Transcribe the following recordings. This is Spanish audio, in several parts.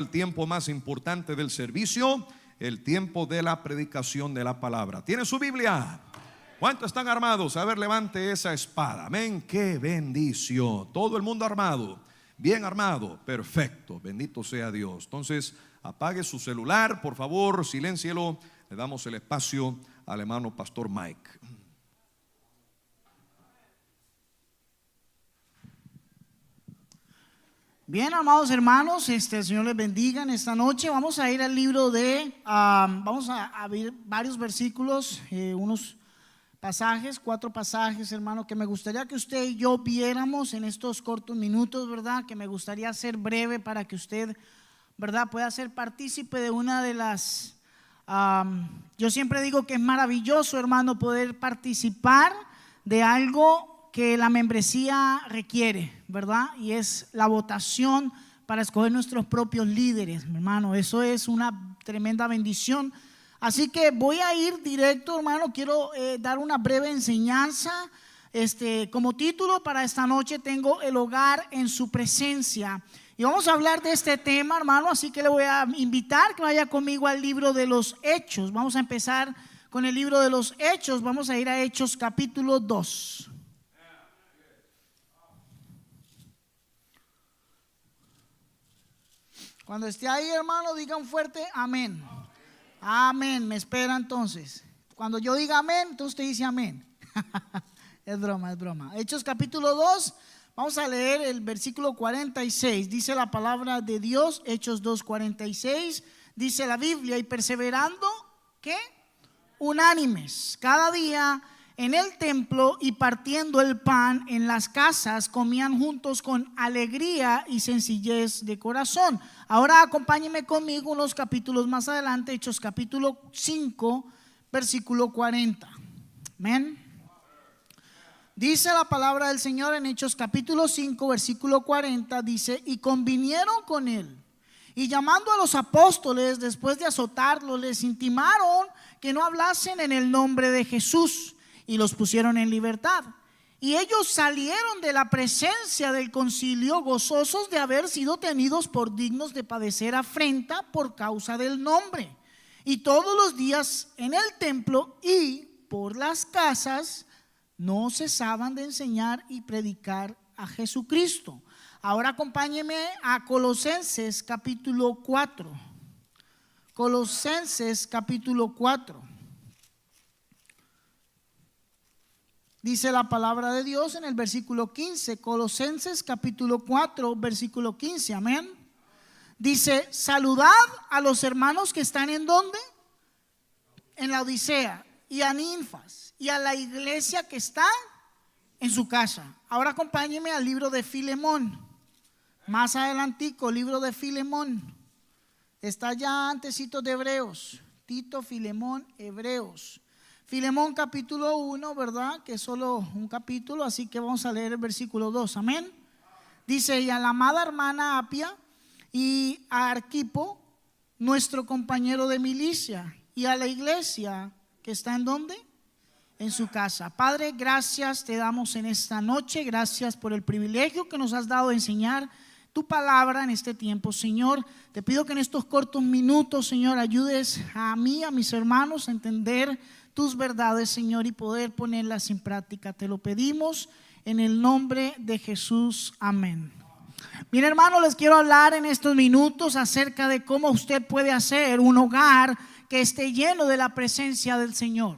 el tiempo más importante del servicio, el tiempo de la predicación de la palabra. ¿Tiene su Biblia? ¿Cuántos están armados? A ver, levante esa espada. Amén, qué bendición. Todo el mundo armado, bien armado, perfecto, bendito sea Dios. Entonces apague su celular, por favor, siléncielo. Le damos el espacio al hermano Pastor Mike. Bien, amados hermanos, el Señor les bendiga en esta noche. Vamos a ir al libro de, vamos a ver varios versículos, unos pasajes, 4 pasajes, hermano, que me gustaría que usted y yo viéramos en estos cortos minutos, ¿verdad? Que me gustaría ser breve para que usted, ¿verdad?, pueda ser partícipe de una de las, yo siempre digo que es maravilloso, hermano, poder participar de algo que la membresía requiere, ¿verdad? Y es la votación para escoger nuestros propios líderes, mi hermano. Eso es una tremenda bendición. Así que voy a ir directo, hermano. Quiero dar una breve enseñanza. Como título para esta noche tengo el hogar en su presencia. Y vamos a hablar de este tema, hermano. Así que le voy a invitar que vaya conmigo al libro de los Hechos. Vamos a empezar con el libro de los Hechos. Vamos a ir a Hechos capítulo 2. Cuando esté ahí, hermano, digan fuerte amén. Amén, me espera entonces. Cuando yo diga amén, entonces usted dice amén. Es broma, es broma. Hechos capítulo 2, vamos a leer el versículo 46. Dice la palabra de Dios, Hechos 2:46. Dice la Biblia: y perseverando, ¿qué? Unánimes, cada día en el templo y partiendo el pan en las casas, comían juntos con alegría y sencillez de corazón. Ahora acompáñenme conmigo unos capítulos más adelante, Hechos capítulo 5, versículo 40. Amén. Dice la palabra del Señor en Hechos capítulo 5, versículo 40, dice: y convinieron con él, y llamando a los apóstoles, después de azotarlos, les intimaron que no hablasen en el nombre de Jesús, y los pusieron en libertad. Y ellos salieron de la presencia del concilio gozosos de haber sido tenidos por dignos de padecer afrenta por causa del nombre. Y todos los días en el templo y por las casas no cesaban de enseñar y predicar a Jesucristo. Ahora acompáñeme a Colosenses capítulo 4. Colosenses capítulo 4. Dice la palabra de Dios en el versículo 15, Colosenses capítulo 4, versículo 15, amén. Dice: saludad a los hermanos que están en ¿dónde? En la Odisea, y a Ninfas, y a la iglesia que está en su casa. Ahora acompáñeme al libro de Filemón. Más adelantico, libro de Filemón. Está ya antesito de Hebreos. Tito, Filemón, Hebreos. Filemón capítulo 1, ¿verdad? Que es solo un capítulo, así que vamos a leer el versículo 2, amén. Dice: y a la amada hermana Apia y a Arquipo, nuestro compañero de milicia, y a la iglesia que está en ¿dónde? En su casa. Padre, gracias te damos en esta noche, gracias por el privilegio que nos has dado de enseñar tu palabra en este tiempo, Señor. Te pido que en estos cortos minutos, Señor, ayudes a mí, a mis hermanos a entender tus verdades, Señor, y poder ponerlas en práctica. Te lo pedimos en el nombre de Jesús, amén. Bien, hermanos, les quiero hablar en estos minutos acerca de cómo usted puede hacer un hogar que esté lleno de la presencia del Señor.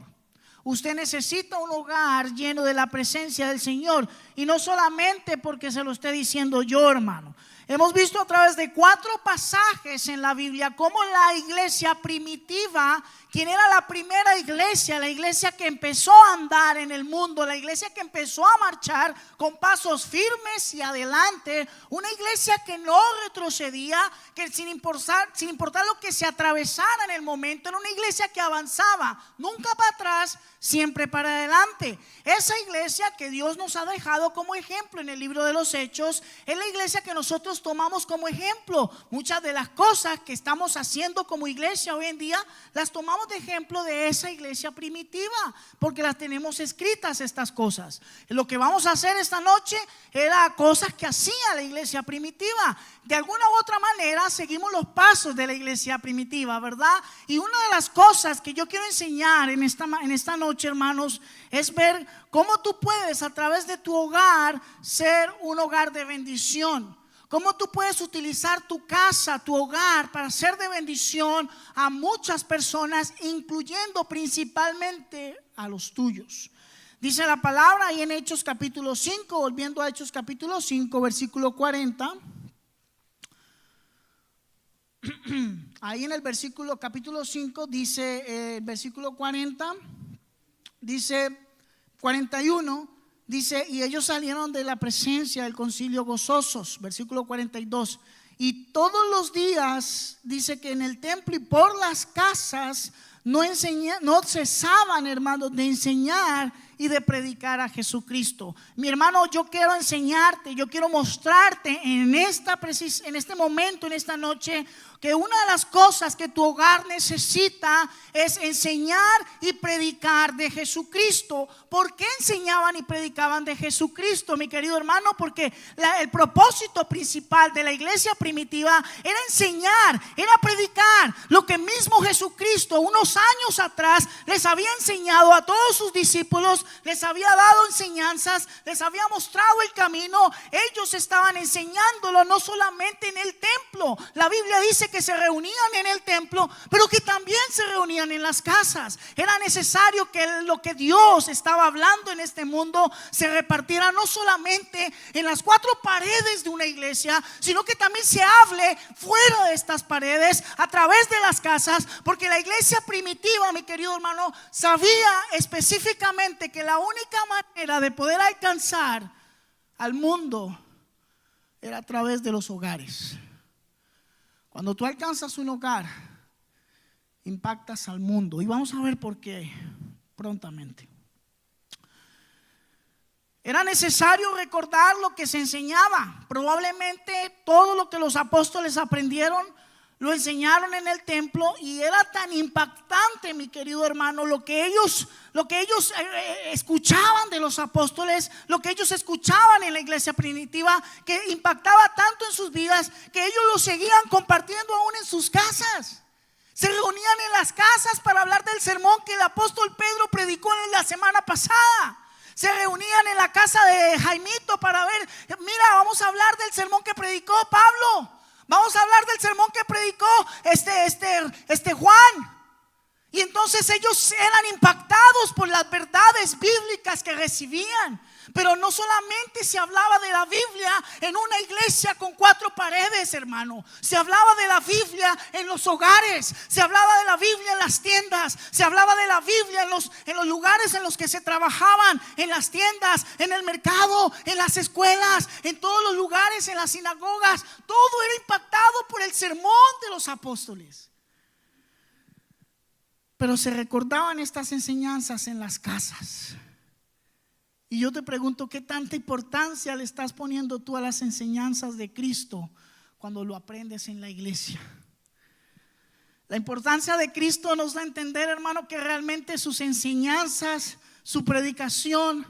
Usted necesita un hogar lleno de la presencia del Señor, y no solamente porque se lo esté diciendo yo, hermano. Hemos visto a través de 4 pasajes en la Biblia cómo la iglesia primitiva, quien era la primera iglesia, la iglesia que empezó a andar en el mundo, la iglesia que empezó a marchar con pasos firmes y adelante, una iglesia que no retrocedía, que sin importar lo que se atravesara en el momento, era una iglesia que avanzaba, nunca para atrás, siempre para adelante. Esa iglesia que Dios nos ha dejado como ejemplo en el libro de los Hechos es la iglesia que nosotros nosotros tomamos como ejemplo. Muchas de las cosas que estamos haciendo como iglesia hoy en día, las tomamos de ejemplo de esa iglesia primitiva, porque las tenemos escritas estas cosas. Lo que vamos a hacer esta noche era cosas que hacía la iglesia primitiva. De alguna u otra manera seguimos los pasos de la iglesia primitiva, ¿verdad? Y una de las cosas que yo quiero enseñar en esta noche, hermanos, es ver cómo tú puedes a través de tu hogar ser un hogar de bendición. Cómo tú puedes utilizar tu casa, tu hogar, para ser de bendición a muchas personas, incluyendo principalmente a los tuyos. Dice la palabra ahí en Hechos capítulo 5, volviendo a Hechos capítulo 5, versículo 40. Ahí en el versículo capítulo 5 dice, versículo 40, dice 41, dice, y ellos salieron de la presencia del concilio gozosos, versículo 42, y todos los días, dice que en el templo y por las casas no cesaban, hermanos, de enseñar y de predicar a Jesucristo. Mi hermano, yo quiero enseñarte, yo quiero mostrarte en este momento, en esta noche, que una de las cosas que tu hogar necesita es enseñar y predicar de Jesucristo. ¿Por qué enseñaban y predicaban de Jesucristo, mi querido hermano? Porque el propósito principal de la iglesia primitiva era enseñar, era predicar lo que mismo Jesucristo unos años atrás les había enseñado a todos sus discípulos, les había dado enseñanzas, les había mostrado el camino. Ellos estaban enseñándolo no solamente en el templo. La Biblia dice que se reunían en el templo, pero que también se reunían en las casas. Era necesario que lo que Dios estaba hablando en este mundo se repartiera no solamente en las cuatro paredes de una iglesia, sino que también se hable fuera de estas paredes, a través de las casas, porque la iglesia primitiva, mi querido hermano, sabía específicamente que la única manera de poder alcanzar al mundo era a través de los hogares. Cuando tú alcanzas un hogar, impactas al mundo. Y vamos a ver por qué prontamente. Era necesario recordar lo que se enseñaba. Probablemente todo lo que los apóstoles aprendieron lo enseñaron en el templo, y era tan impactante, mi querido hermano, lo que ellos escuchaban de los apóstoles, lo que ellos escuchaban en la iglesia primitiva, que impactaba tanto en sus vidas que ellos lo seguían compartiendo aún en sus casas. Se reunían en las casas para hablar del sermón que el apóstol Pedro predicó en la semana pasada. Se reunían en la casa de Jaimito para ver, mira, vamos a hablar del sermón que predicó Pablo. Vamos a hablar del sermón que predicó Juan. Y entonces ellos eran impactados por las verdades bíblicas que recibían. Pero no solamente se hablaba de la Biblia en una iglesia con cuatro paredes, hermano. Se hablaba de la Biblia en los hogares. Se hablaba de la Biblia en las tiendas. Se hablaba de la Biblia en los lugares en los que se trabajaban, en las tiendas, en el mercado, en las escuelas, en todos los lugares, en las sinagogas. Todo era impactado por el sermón de los apóstoles. Pero se recordaban estas enseñanzas en las casas. Y yo te pregunto, ¿qué tanta importancia le estás poniendo tú a las enseñanzas de Cristo cuando lo aprendes en la iglesia? La importancia de Cristo nos da a entender, hermano, que realmente sus enseñanzas, su predicación,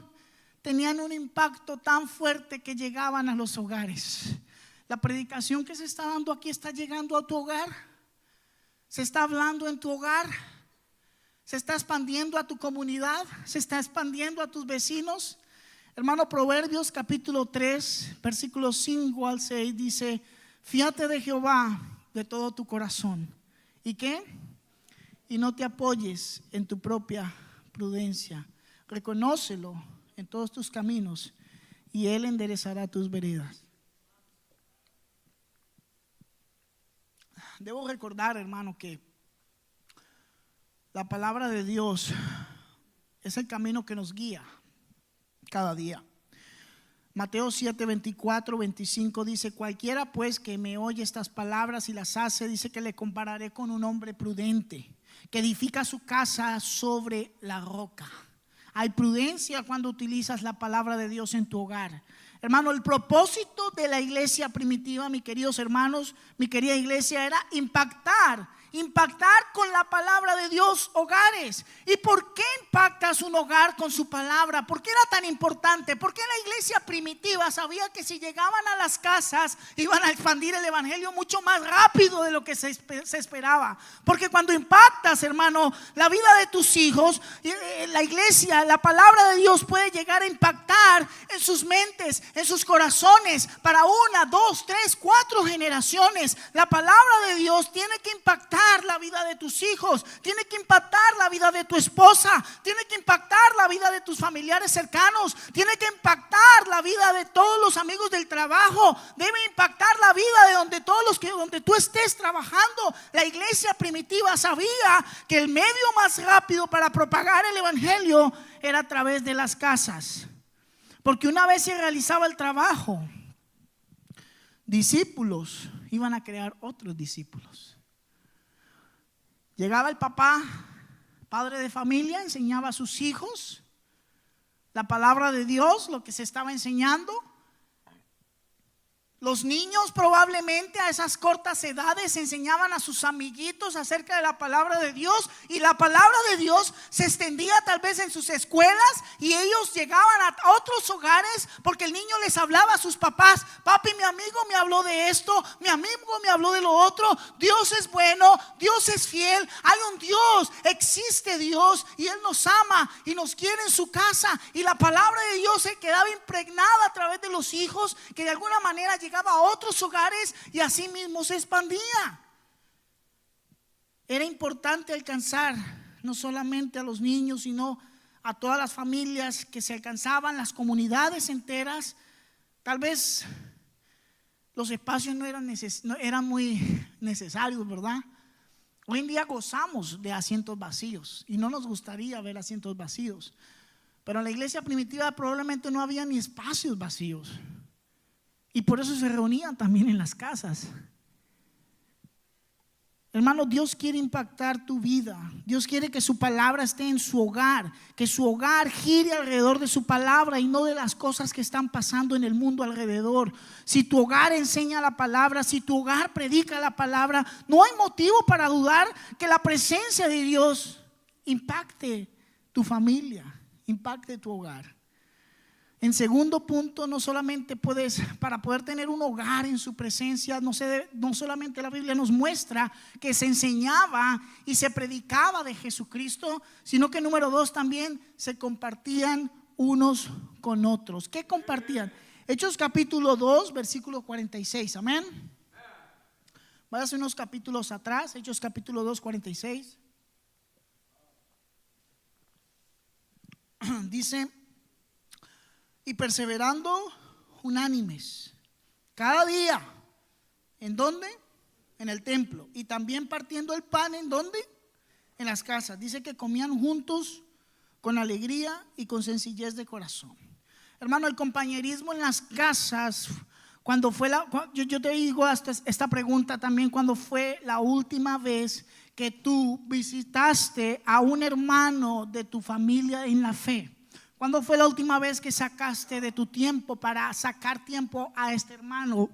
tenían un impacto tan fuerte que llegaban a los hogares. La predicación que se está dando aquí está llegando a tu hogar. Se está hablando en tu hogar. Se está expandiendo a tu comunidad, se está expandiendo a tus vecinos. Hermano, Proverbios capítulo 3, versículos 5 al 6 dice: fíate de Jehová de todo tu corazón. ¿Y qué? Y no te apoyes en tu propia prudencia. Reconócelo en todos tus caminos y Él enderezará tus veredas. Debo recordar, hermano, que la palabra de Dios es el camino que nos guía cada día. Mateo 7, 24, 25 dice: cualquiera pues que me oye estas palabras y las hace, dice que le compararé con un hombre prudente que edifica su casa sobre la roca. Hay prudencia cuando utilizas la palabra de Dios en tu hogar. Hermano, el propósito de la iglesia primitiva, mis queridos hermanos, mi querida iglesia, era impactar con la palabra de Dios hogares. ¿Y por qué impactas un hogar con su palabra? ¿Por qué era tan importante? Porque la iglesia primitiva sabía que si llegaban a las casas iban a expandir el evangelio mucho más rápido de lo que se esperaba. Porque cuando impactas, hermano, la vida de tus hijos, la iglesia, la palabra de Dios puede llegar a impactar en sus mentes, en sus corazones, para 1, 2, 3, 4 generaciones. La palabra de Dios tiene que impactar la vida de tus hijos, tiene que impactar la vida de tu esposa, tiene que impactar la vida de tus familiares cercanos, tiene que impactar la vida de todos los amigos del trabajo, debe impactar la vida de donde tú estés trabajando. La iglesia primitiva sabía que el medio más rápido para propagar el evangelio era a través de las casas, porque una vez se realizaba el trabajo, discípulos iban a crear otros discípulos. Llegaba el papá, padre de familia, enseñaba a sus hijos la palabra de Dios, lo que se estaba enseñando. Los niños probablemente a esas cortas edades enseñaban a sus amiguitos acerca de la palabra de Dios, y la palabra de Dios se extendía tal vez en sus escuelas, y ellos llegaban a otros hogares porque el niño les hablaba a sus papás: papi, mi amigo me habló de esto, mi amigo me habló de lo otro, Dios es bueno, Dios es fiel, hay un Dios, existe Dios y Él nos ama y nos quiere en su casa. Y la palabra de Dios se quedaba impregnada a través de los hijos, que de alguna manera llegaba a otros hogares y así mismo se expandía. Era importante alcanzar no solamente a los niños, sino a todas las familias que se alcanzaban, las comunidades enteras. Tal vez los espacios no eran muy necesarios, ¿verdad? Hoy en día gozamos de asientos vacíos y no nos gustaría ver asientos vacíos, pero en la iglesia primitiva probablemente no había ni espacios vacíos. Y por eso se reunían también en las casas. Hermano, Dios quiere impactar tu vida. Dios quiere que su palabra esté en su hogar, que su hogar gire alrededor de su palabra y no de las cosas que están pasando en el mundo alrededor. Si tu hogar enseña la palabra, si tu hogar predica la palabra, no hay motivo para dudar que la presencia de Dios impacte tu familia, impacte tu hogar. En segundo punto, no solamente para poder tener un hogar en su presencia, no solamente la Biblia nos muestra que se enseñaba y se predicaba de Jesucristo, sino que número 2, también se compartían unos con otros. ¿Qué compartían? Hechos capítulo 2, versículo 46, amén. Váyase unos capítulos atrás, Hechos capítulo 2, 46. Dice: y perseverando unánimes cada día, ¿en dónde? En el templo, y también partiendo el pan, ¿en dónde? En las casas. Dice que comían juntos con alegría y con sencillez de corazón. Hermano, el compañerismo en las casas, cuando fue yo te digo esta pregunta también: ¿cuándo fue la última vez que tú visitaste a un hermano de tu familia en la fe? ¿Cuándo fue la última vez que sacaste de tu tiempo para sacar tiempo a este hermano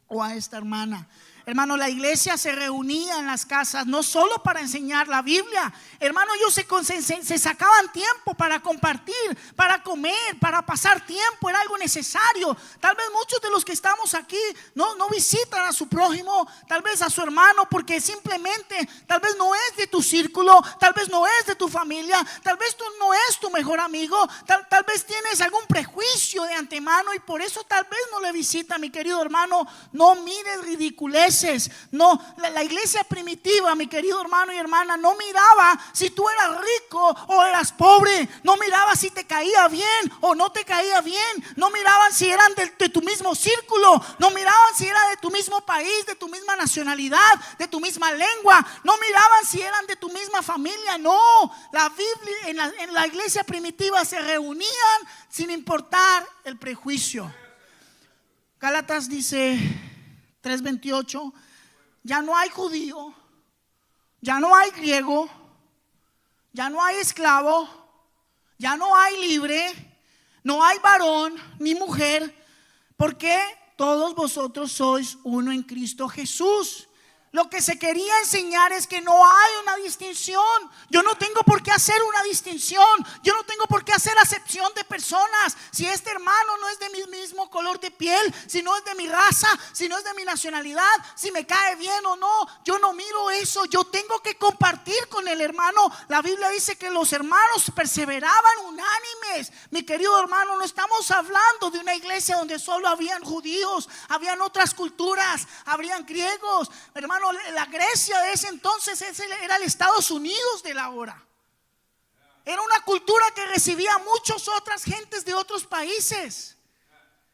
o a esta hermana? Hermano, la iglesia se reunía en las casas no solo para enseñar la Biblia. Hermano, ellos se sacaban tiempo para compartir, para comer, para pasar tiempo. Era algo necesario. Tal vez muchos de los que estamos aquí no visitan a su prójimo, tal vez a su hermano, porque simplemente tal vez no es de tu círculo, tal vez no es de tu familia, tal vez tú no es tu mejor amigo, tal vez tienes algún prejuicio de antemano y por eso tal vez no le visita. Mi querido hermano, no mires ridiculeces. No, la iglesia primitiva, mi querido hermano y hermana, no miraba si tú eras rico o eras pobre, no miraba si te caía bien o no te caía bien, no miraban si eran de tu mismo círculo, no miraban si era de tu mismo país, de tu misma nacionalidad, de tu misma lengua, no miraban si eran de tu misma familia. No, la Biblia, en la iglesia primitiva se reunían sin importar el prejuicio. Gálatas dice 3:28: ya no hay judío, ya no hay griego, ya no hay esclavo, ya no hay libre, no hay varón ni mujer, Porque todos vosotros sois uno en Cristo Jesús. Lo que se quería enseñar es que no hay una distinción. Yo no tengo por qué hacer una distinción. Yo no tengo por qué hacer acepción de personas. Si este hermano no es de mi mismo color de piel, si no es de mi raza, si no es de mi nacionalidad, si me cae bien o no, yo no miro eso. Yo tengo que compartir con el hermano. La Biblia dice que los hermanos perseveraban unánimes. Mi querido hermano, no estamos hablando de una iglesia donde solo habían judíos, habían otras culturas, habrían griegos. Hermano, la Grecia de ese entonces era el Estados Unidos de la hora. Era una cultura que recibía muchas otras gentes de otros países.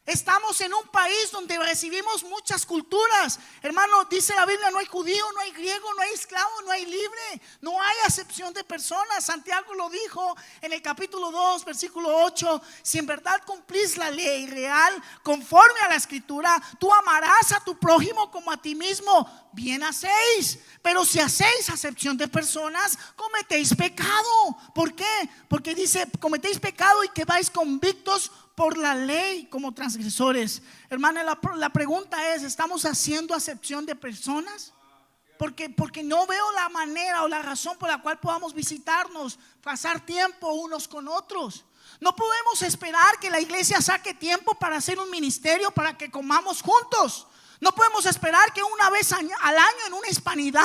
Estamos en un país donde recibimos muchas culturas. Hermano, dice la Biblia, no hay judío, no hay griego, no hay esclavo, no hay libre. No hay acepción de personas. Santiago lo dijo en el capítulo 2, versículo 8. Si en verdad cumplís la ley real, conforme a la escritura, tú amarás a tu prójimo como a ti mismo. Bien hacéis. Pero si hacéis acepción de personas, cometéis pecado. ¿Por qué? Porque dice, cometéis pecado y que vais convictos por la ley como transgresores. Hermana, la pregunta es, ¿estamos haciendo acepción de personas? Porque no veo la manera o la razón por la cual podamos visitarnos, pasar tiempo unos con otros. No podemos esperar que la iglesia saque tiempo para hacer un ministerio, para que comamos juntos. No podemos esperar que una vez al año en una hispanidad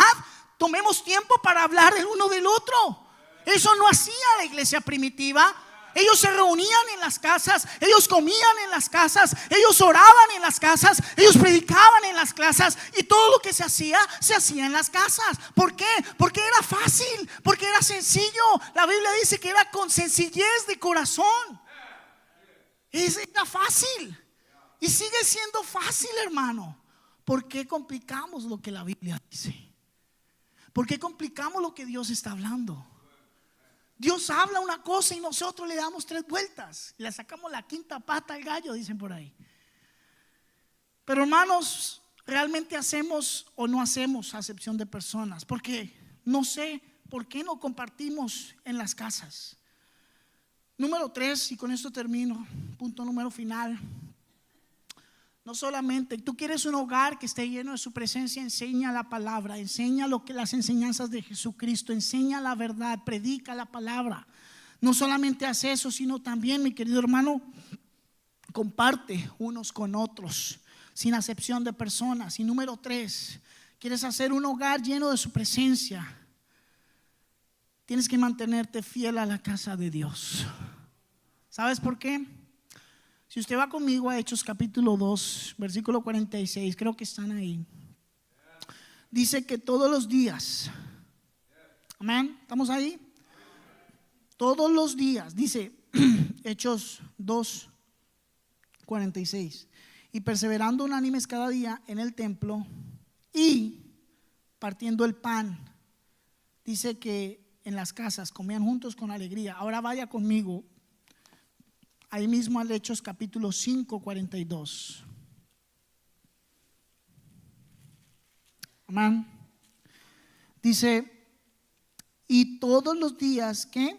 tomemos tiempo para hablar del uno del otro. Eso no hacía la iglesia primitiva. Ellos se reunían en las casas, ellos comían en las casas, ellos oraban en las casas, ellos predicaban en las casas, y todo lo que se hacía en las casas. ¿Por qué? Porque era fácil, porque era sencillo. La Biblia dice que era con sencillez de corazón. Era fácil y sigue siendo fácil, hermano. ¿Por qué complicamos lo que la Biblia dice? ¿Por qué complicamos lo que Dios está hablando? Dios habla una cosa y nosotros le damos 3 vueltas, le sacamos la quinta pata al gallo, dicen por ahí. Pero hermanos, ¿realmente hacemos o no hacemos acepción de personas? Porque no sé por qué no compartimos en las casas. Número 3, y con esto termino, punto número final. No solamente, tú quieres un hogar que esté lleno de su presencia, enseña la palabra, enseña las enseñanzas de Jesucristo, enseña la verdad, predica la palabra. No solamente hace eso, sino también, mi querido hermano, comparte unos con otros, sin acepción de personas. Y número 3, quieres hacer un hogar lleno de su presencia, tienes que mantenerte fiel a la casa de Dios. ¿Sabes por qué? Si usted va conmigo a Hechos capítulo 2, versículo 46, creo que están ahí. Dice que todos los días, amén, ¿estamos ahí? Todos los días, dice Hechos 2, 46. Y perseverando unánimes cada día en el templo y partiendo el pan, dice que en las casas comían juntos con alegría. Ahora vaya conmigo ahí mismo al Hechos capítulo 5, 42. Amén. Dice, y todos los días que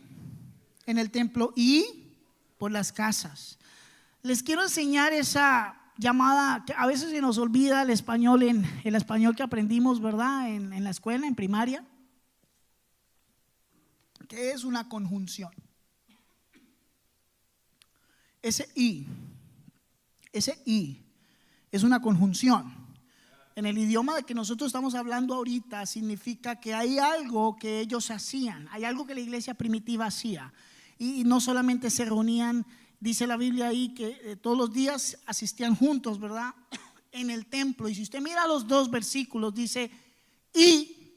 en el templo y por las casas. Les quiero enseñar esa llamada que a veces se nos olvida el español, el español que aprendimos, ¿verdad? En la escuela, en primaria, que es una conjunción. Ese I es una conjunción. En el idioma de que nosotros estamos hablando ahorita, significa que hay algo que ellos hacían, hay algo que la iglesia primitiva hacía. Y no solamente se reunían, dice la Biblia ahí que todos los días asistían juntos, ¿verdad? En el templo. Y si usted mira los 2 versículos, dice, y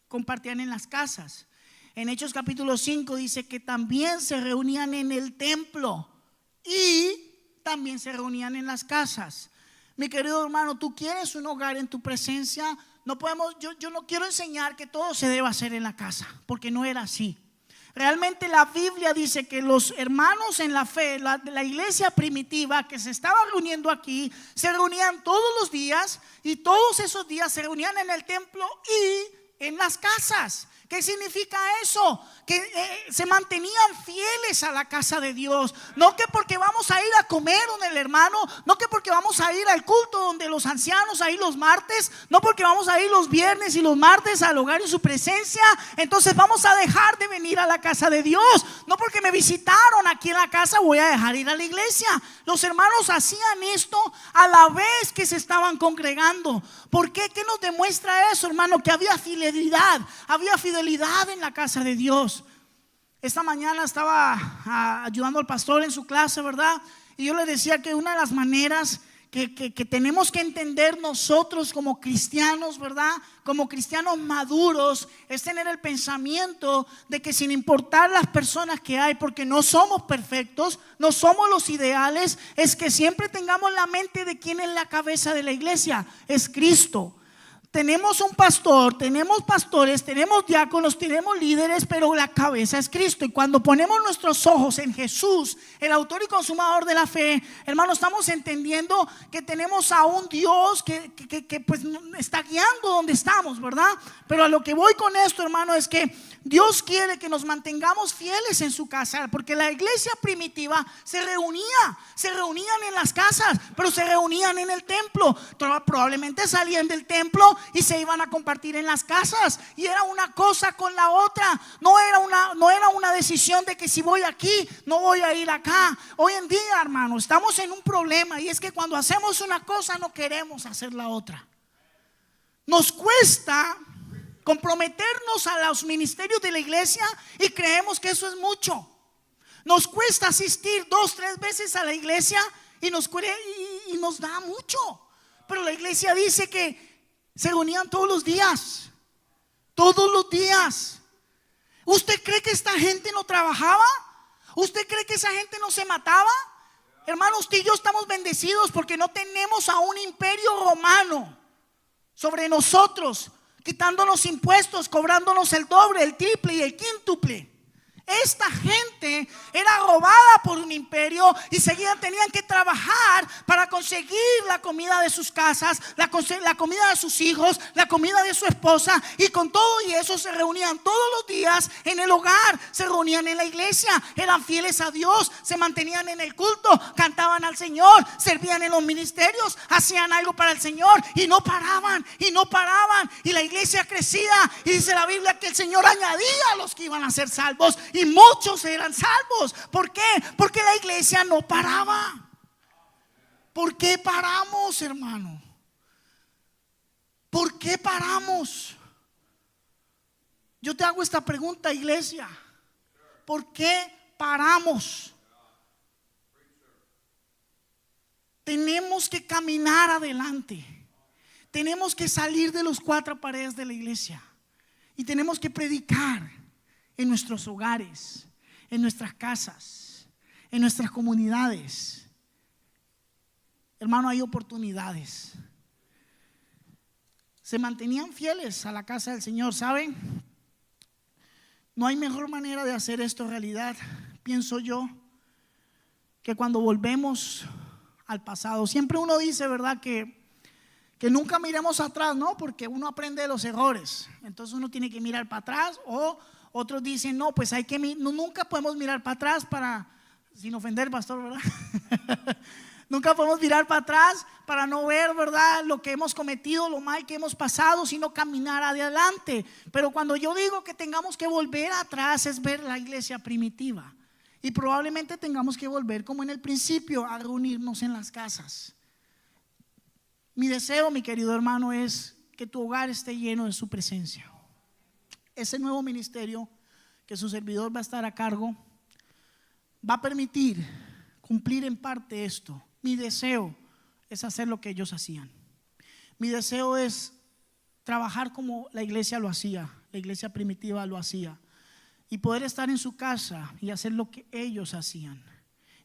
compartían en las casas. En Hechos capítulo 5 dice que también se reunían en el templo y también se reunían en las casas. Mi querido hermano, tú quieres un hogar en tu presencia. No podemos, yo no quiero enseñar que todo se debe hacer en la casa, porque no era así. Realmente la Biblia dice que los hermanos en la fe, la iglesia primitiva que se estaba reuniendo aquí, se reunían todos los días, y todos esos días se reunían en el templo y en las casas. ¿Qué significa eso? Que se mantenían fieles a la casa de Dios. No que porque vamos a ir a comer con el hermano, no que porque vamos a ir al culto donde los ancianos ahí los martes, no porque vamos a ir los viernes y los martes al hogar en su presencia, entonces vamos a dejar de venir a la casa de Dios. No porque me visitaron aquí en la casa voy a dejar ir a la iglesia. Los hermanos hacían esto a la vez que se estaban congregando. ¿Por qué? ¿Qué nos demuestra eso, hermano? Que había fidelidad en la casa de Dios. Esta mañana estaba ayudando al pastor en su clase, ¿verdad? Y yo le decía que una de las maneras que tenemos que entender nosotros como cristianos, ¿verdad? Como cristianos maduros, es tener el pensamiento de que sin importar las personas que hay, porque no somos perfectos, no somos los ideales, es que siempre tengamos la mente de quién es la cabeza de la iglesia, es Cristo. Tenemos un pastor, tenemos pastores, tenemos diáconos, tenemos líderes, pero la cabeza es Cristo. Y cuando ponemos nuestros ojos en Jesús, el autor y consumador de la fe, hermano, estamos entendiendo que tenemos a un Dios que pues está guiando donde estamos, ¿verdad? Pero a lo que voy con esto, hermano, es que Dios quiere que nos mantengamos fieles en su casa, porque la iglesia primitiva se reunían en las casas, pero se reunían en el templo. Probablemente salían del templo y se iban a compartir en las casas, y era una cosa con la otra. No era una decisión de que si voy aquí no voy a ir acá. Hoy en día, hermano, estamos en un problema, y es que cuando hacemos una cosa no queremos hacer la otra. Nos cuesta comprometernos a los ministerios de la iglesia y creemos que eso es mucho. Nos cuesta asistir 2-3 veces a la iglesia y nos da mucho. Pero la iglesia dice que se reunían todos los días. Todos los días. ¿Usted cree que esta gente no trabajaba? ¿Usted cree que esa gente no se mataba? Hermano, usted y yo estamos bendecidos porque no tenemos a un imperio romano sobre nosotros, quitándonos impuestos, cobrándonos el doble, el triple y el quíntuple. Esta gente era robada por un imperio y tenían que trabajar para conseguir la comida de sus casas, la comida de sus hijos, la comida de su esposa, y con todo y eso se reunían todos los días en el hogar, se reunían en la iglesia, eran fieles a Dios, se mantenían en el culto, cantaban al Señor, servían en los ministerios, hacían algo para el Señor y no paraban, y la iglesia crecía, y dice la Biblia que el Señor añadía a los que iban a ser salvos, y muchos eran salvos. ¿Por qué? Porque la iglesia no paraba. ¿Por qué paramos, hermano? ¿Por qué paramos? Yo te hago esta pregunta, iglesia. ¿Por qué paramos? Tenemos que caminar adelante. Tenemos que salir de las 4 paredes de la iglesia y tenemos que predicar en nuestros hogares, en nuestras casas, en nuestras comunidades. Hermano, hay oportunidades. Se mantenían fieles a la casa del Señor, ¿saben? No hay mejor manera de hacer esto realidad, pienso yo, que cuando volvemos al pasado. Siempre uno dice, ¿verdad?, que nunca miremos atrás, ¿no? Porque uno aprende de los errores. Entonces uno tiene que mirar para atrás, o otros dicen, no, pues nunca podemos mirar para atrás sin ofender, pastor, ¿verdad? Nunca podemos mirar para atrás para no ver, ¿verdad?, lo que hemos cometido, lo mal que hemos pasado, sino caminar adelante. Pero cuando yo digo que tengamos que volver atrás, es ver la iglesia primitiva. Y probablemente tengamos que volver como en el principio a reunirnos en las casas. Mi deseo, mi querido hermano, es que tu hogar esté lleno de su presencia. Ese nuevo ministerio que su servidor va a estar a cargo va a permitir cumplir en parte esto. Mi deseo es hacer lo que ellos hacían. Mi deseo es trabajar como la iglesia lo hacía, la iglesia primitiva lo hacía, y poder estar en su casa y hacer lo que ellos hacían,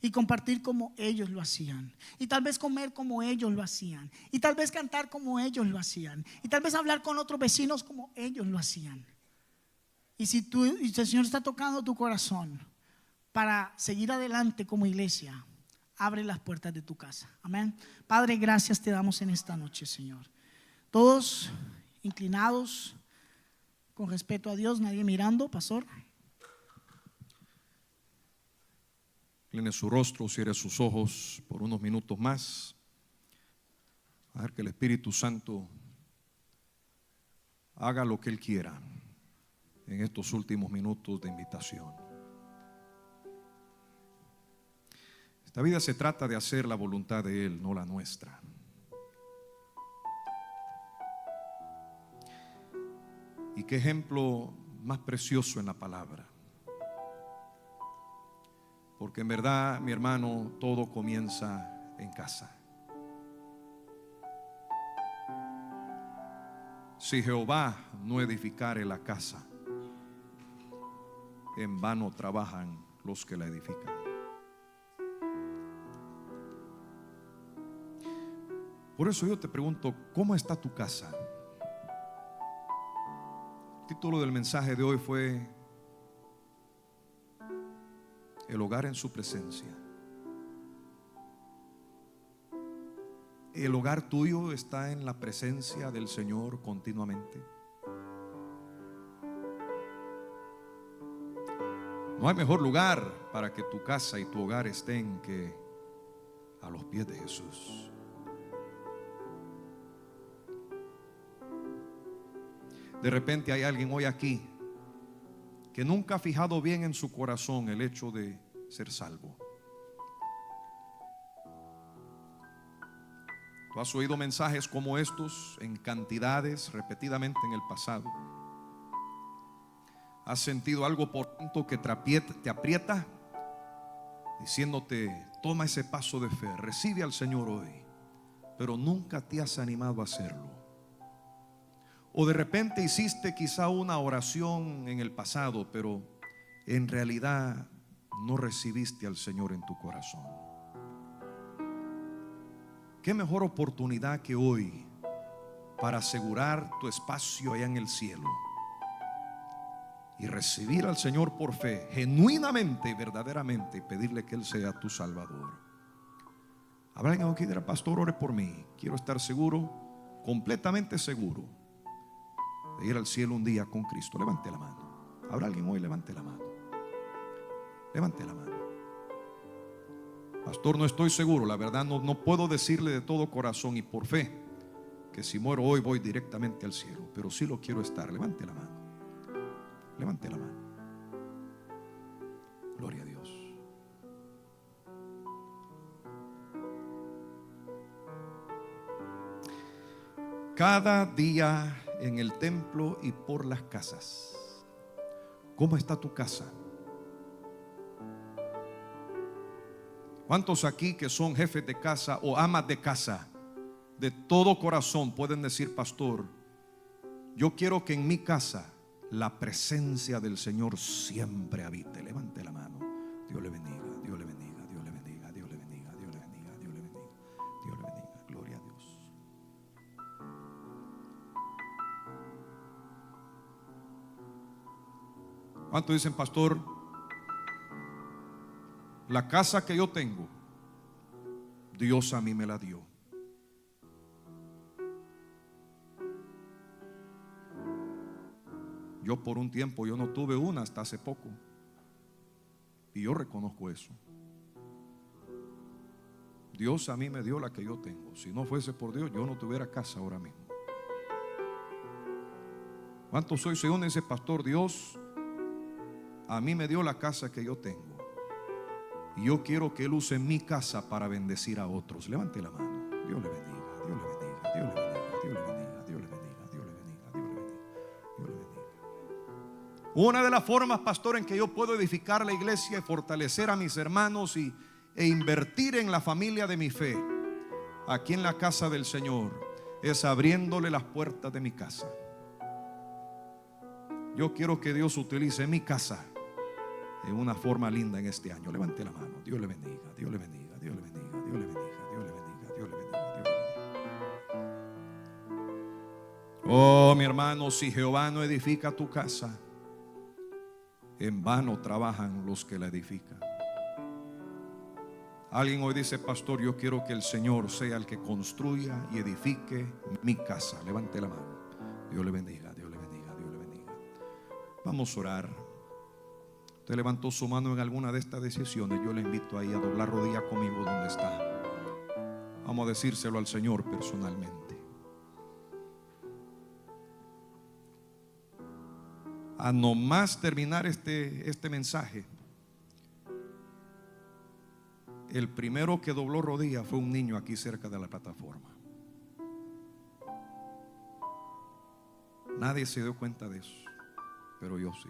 y compartir como ellos lo hacían, y tal vez comer como ellos lo hacían, y tal vez cantar como ellos lo hacían, y tal vez hablar con otros vecinos como ellos lo hacían. Y si el Señor está tocando tu corazón para seguir adelante como iglesia, abre las puertas de tu casa. Amén. Padre, gracias te damos en esta noche, Señor. Todos inclinados, con respeto a Dios, nadie mirando, pastor. Incline su rostro, cierre sus ojos por unos minutos más. A ver que el Espíritu Santo haga lo que Él quiera en estos últimos minutos de invitación. Esta vida se trata de hacer la voluntad de Él, no la nuestra. Y qué ejemplo más precioso en la palabra. Porque en verdad, mi hermano, todo comienza en casa. Si Jehová no edificare la casa, en vano trabajan los que la edifican. Por eso yo te pregunto, ¿cómo está tu casa? El título del mensaje de hoy fue El hogar en su presencia. ¿El hogar tuyo está en la presencia del Señor continuamente? No hay mejor lugar para que tu casa y tu hogar estén que a los pies de Jesús. De repente hay alguien hoy aquí que nunca ha fijado bien en su corazón el hecho de ser salvo. Tú has oído mensajes como estos en cantidades repetidamente en el pasado. Has sentido algo por tanto que te aprieta, diciéndote: toma ese paso de fe, recibe al Señor hoy, pero nunca te has animado a hacerlo. O de repente hiciste quizá una oración en el pasado, pero en realidad no recibiste al Señor en tu corazón. ¿Qué mejor oportunidad que hoy para asegurar tu espacio allá en el cielo y recibir al Señor por fe, genuinamente y verdaderamente, y pedirle que Él sea tu Salvador? Habrá alguien aquí que dirá: pastor, ore por mí. Quiero estar seguro, completamente seguro, de ir al cielo un día con Cristo. Levante la mano. ¿Habrá alguien hoy? Levante la mano. Levante la mano. Pastor, no estoy seguro, la verdad no puedo decirle de todo corazón y por fe que si muero hoy voy directamente al cielo, pero sí lo quiero estar. Levante la mano. Levante la mano. Gloria a Dios. Cada día en el templo y por las casas. ¿Cómo está tu casa? ¿Cuántos aquí que son jefes de casa o amas de casa, de todo corazón pueden decir: pastor, yo quiero que en mi casa la presencia del Señor siempre habite? Levante la mano. Dios le bendiga, Dios le bendiga, Dios le bendiga, Dios le bendiga, Dios le bendiga, Dios le bendiga, Dios le bendiga. Gloria a Dios. ¿Cuántos dicen: pastor, la casa que yo tengo, Dios a mí me la dio? Yo por un tiempo yo no tuve una hasta hace poco, y yo reconozco eso. Dios a mí me dio la que yo tengo. Si no fuese por Dios, yo no tuviera casa ahora mismo. ¿Cuántos soy según ese pastor? Dios a mí me dio la casa que yo tengo, y yo quiero que Él use mi casa para bendecir a otros. Levante la mano. Dios le bendiga, Dios le bendiga, Dios le bendiga, Dios le bendiga, Dios le bendiga, Dios le bendiga, Dios le bendiga, Dios le bendiga. Una de las formas, pastor, en que yo puedo edificar la iglesia y fortalecer a mis hermanos e invertir en la familia de mi fe aquí en la casa del Señor es abriéndole las puertas de mi casa. Yo quiero que Dios utilice mi casa en una forma linda en este año. Levante la mano. Dios le bendiga, Dios le bendiga, Dios le bendiga, Dios le bendiga, Dios le bendiga, Dios le bendiga, Dios le bendiga. Oh, mi hermano, si Jehová no edifica tu casa, en vano trabajan los que la edifican. Alguien hoy dice: pastor, yo quiero que el Señor sea el que construya y edifique mi casa. Levante la mano. Dios le bendiga, Dios le bendiga, Dios le bendiga. Vamos a orar. Usted levantó su mano en alguna de estas decisiones, yo le invito ahí a doblar rodilla conmigo donde está. Vamos a decírselo al Señor personalmente. A nomás terminar este mensaje, el primero que dobló rodilla fue un niño aquí cerca de la plataforma. Nadie se dio cuenta de eso, pero yo sí.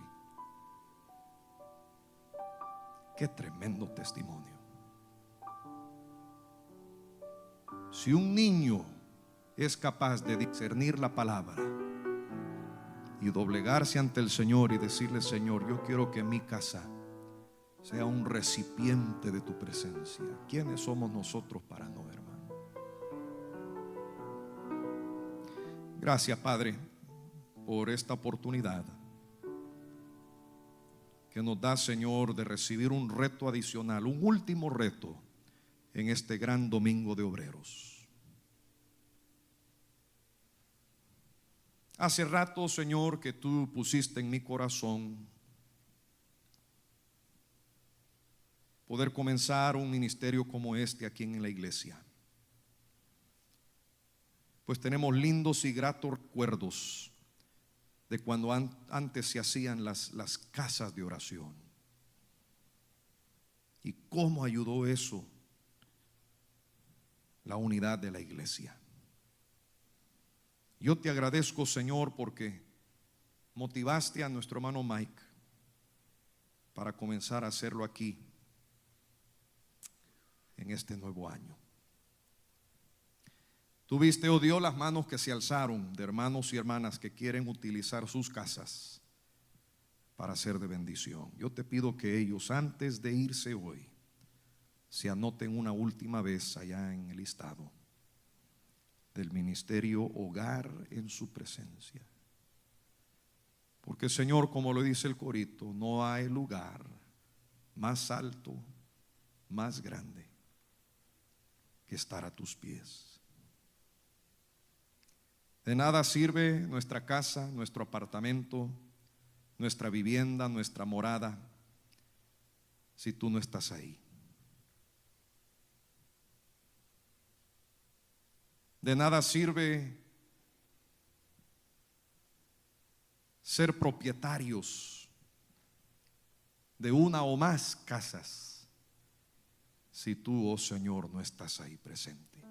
Qué tremendo testimonio. Si un niño es capaz de discernir la palabra y doblegarse ante el Señor y decirle: Señor, yo quiero que mi casa sea un recipiente de tu presencia, ¿quiénes somos nosotros para no, hermano? Gracias, Padre, por esta oportunidad que nos da, Señor, de recibir un reto adicional, un último reto en este gran domingo de obreros. Hace rato, Señor, que tú pusiste en mi corazón poder comenzar un ministerio como este aquí en la iglesia. Pues tenemos lindos y gratos recuerdos de cuando antes se hacían las casas de oración. Y cómo ayudó eso la unidad de la iglesia. Yo te agradezco, Señor, porque motivaste a nuestro hermano Mike para comenzar a hacerlo aquí en este nuevo año. Tuviste, oh Dios, las manos que se alzaron de hermanos y hermanas que quieren utilizar sus casas para ser de bendición. Yo te pido que ellos, antes de irse hoy, se anoten una última vez allá en el listado del ministerio Hogar en su presencia. Porque, Señor, como lo dice el corito, no hay lugar más alto, más grande que estar a tus pies. De nada sirve nuestra casa, nuestro apartamento, nuestra vivienda, nuestra morada, si tú no estás ahí. De nada sirve ser propietarios de una o más casas si tú, oh Señor, no estás ahí presente.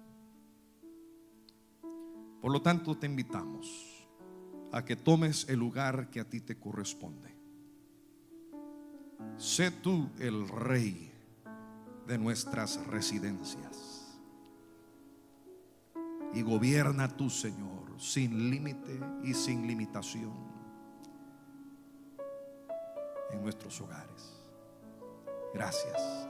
Por lo tanto, te invitamos a que tomes el lugar que a ti te corresponde. Sé tú el rey de nuestras residencias y gobierna tú, Señor, sin límite y sin limitación en nuestros hogares. Gracias.